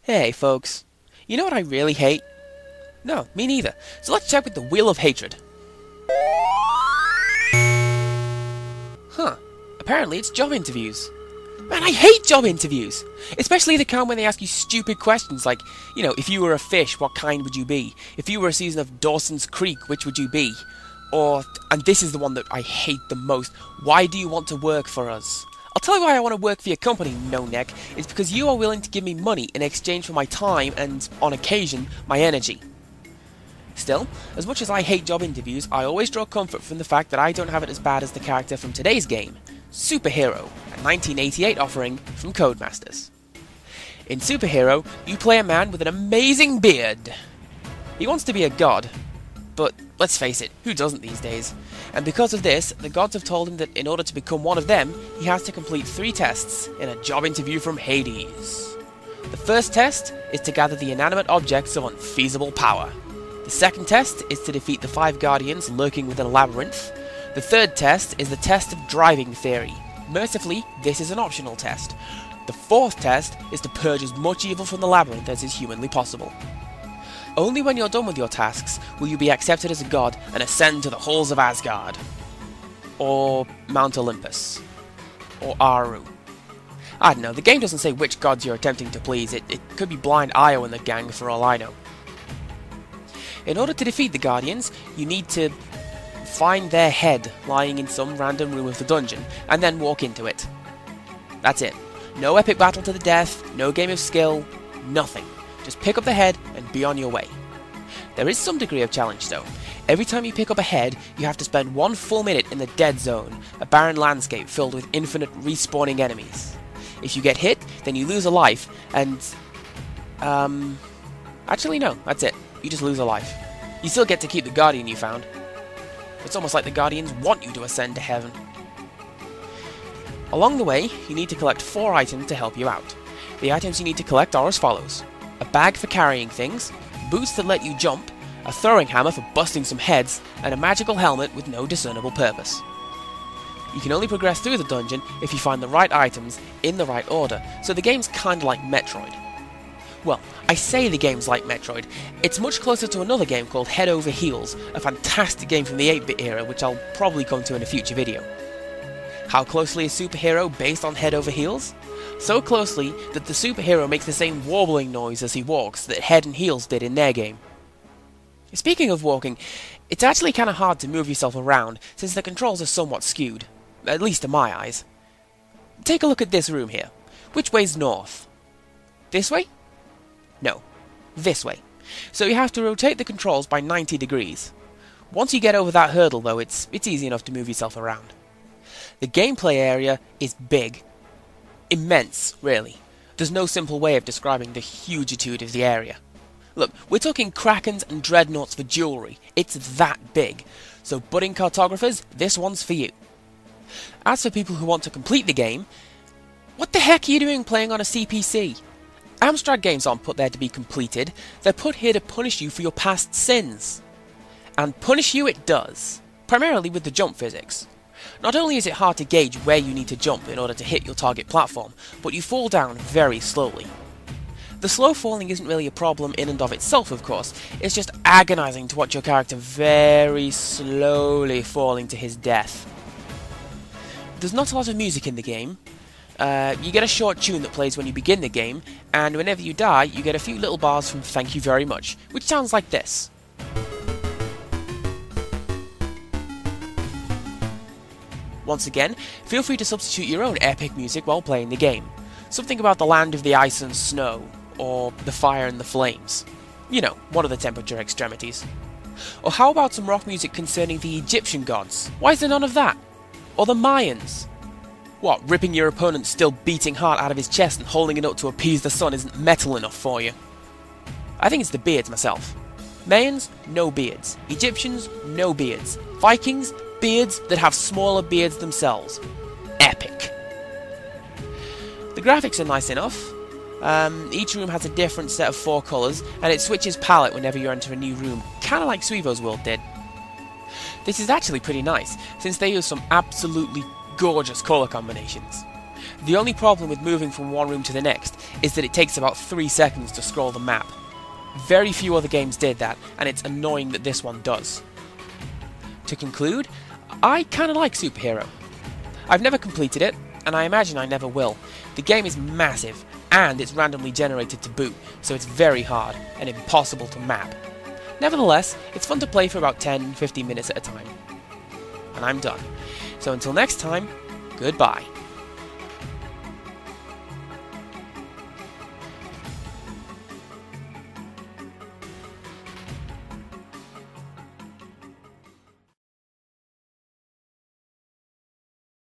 Hey, folks. You know what I really hate? No, me neither. So let's check with the Wheel of Hatred. Huh. Apparently it's job interviews. Man, I hate job interviews! Especially the kind when they ask you stupid questions like, if you were a fish, what kind would you be? If you were a season of Dawson's Creek, which would you be? Or, and this is the one that I hate the most, why do you want to work for us? I'll tell you why I want to work for your company, no-neck. It's because you are willing to give me money in exchange for my time and, on occasion, my energy. Still, as much as I hate job interviews, I always draw comfort from the fact that I don't have it as bad as the character from today's game, Superhero, a 1988 offering from Codemasters. In Superhero, you play a man with an amazing beard. He wants to be a god, but let's face it, who doesn't these days? And because of this, the gods have told him that in order to become one of them, he has to complete 3 tests in a job interview from Hades. The first test is to gather the inanimate objects of unfeasible power. The second test is to defeat the 5 guardians lurking within a labyrinth. The third test is the test of driving theory. Mercifully, this is an optional test. The fourth test is to purge as much evil from the labyrinth as is humanly possible. Only when you're done with your tasks will you be accepted as a god and ascend to the halls of Asgard. Or Mount Olympus. Or Aru. I don't know, the game doesn't say which gods you're attempting to please. It could be Blind Io and the gang for all I know. In order to defeat the Guardians, you need to find their head lying in some random room of the dungeon, and then walk into it. That's it. No epic battle to the death, no game of skill, nothing. Just pick up the head and be on your way. There is some degree of challenge though. Every time you pick up a head, you have to spend 1 full minute in the dead zone, a barren landscape filled with infinite respawning enemies. If you get hit, then you lose a life, and... Actually no, that's it. You just lose a life. You still get to keep the Guardian you found. It's almost like the Guardians want you to ascend to heaven. Along the way, you need to collect 4 items to help you out. The items you need to collect are as follows. A bag for carrying things, boots that let you jump, a throwing hammer for busting some heads, and a magical helmet with no discernible purpose. You can only progress through the dungeon if you find the right items in the right order, so the game's kinda like Metroid. Well, I say the game's like Metroid. It's much closer to another game called Head Over Heels, a fantastic game from the 8-bit era which I'll probably come to in a future video. How closely is Superhero based on Head Over Heels? So closely that the superhero makes the same warbling noise as he walks that Head and Heels did in their game. Speaking of walking, it's actually kinda hard to move yourself around since the controls are somewhat skewed, at least to my eyes. Take a look at this room here. Which way's north? This way? No, this way. So you have to rotate the controls by 90 degrees. Once you get over that hurdle though, it's easy enough to move yourself around. The gameplay area is big. Immense, really. There's no simple way of describing the hugitude of the area. Look, we're talking krakens and dreadnoughts for jewellery. It's that big. So budding cartographers, this one's for you. As for people who want to complete the game, what the heck are you doing playing on a CPC? Amstrad games aren't put there to be completed, they're put here to punish you for your past sins. And punish you it does, primarily with the jump physics. Not only is it hard to gauge where you need to jump in order to hit your target platform, but you fall down very slowly. The slow falling isn't really a problem in and of itself, of course, it's just agonising to watch your character very slowly falling to his death. There's not a lot of music in the game. You get a short tune that plays when you begin the game, and whenever you die, you get a few little bars from Thank You Very Much, which sounds like this. Once again, feel free to substitute your own epic music while playing the game. Something about the land of the ice and snow, or the fire and the flames. You know, one of the temperature extremities. Or how about some rock music concerning the Egyptian gods? Why is there none of that? Or the Mayans? What, ripping your opponent's still beating heart out of his chest and holding it up to appease the sun isn't metal enough for you? I think it's the beards myself. Mayans, no beards. Egyptians, no beards. Vikings, beards that have smaller beards themselves. Epic. The graphics are nice enough. Each room has a different set of 4 colours, and it switches palette whenever you enter a new room, kinda like Suivo's World did. This is actually pretty nice, since they use some absolutely gorgeous colour combinations. The only problem with moving from one room to the next is that it takes about 3 seconds to scroll the map. Very few other games did that, and it's annoying that this one does. To conclude, I kinda like Superhero. I've never completed it, and I imagine I never will. The game is massive, and it's randomly generated to boot, so it's very hard and impossible to map. Nevertheless, it's fun to play for about 10-15 minutes at a time. And I'm done. So until next time, goodbye.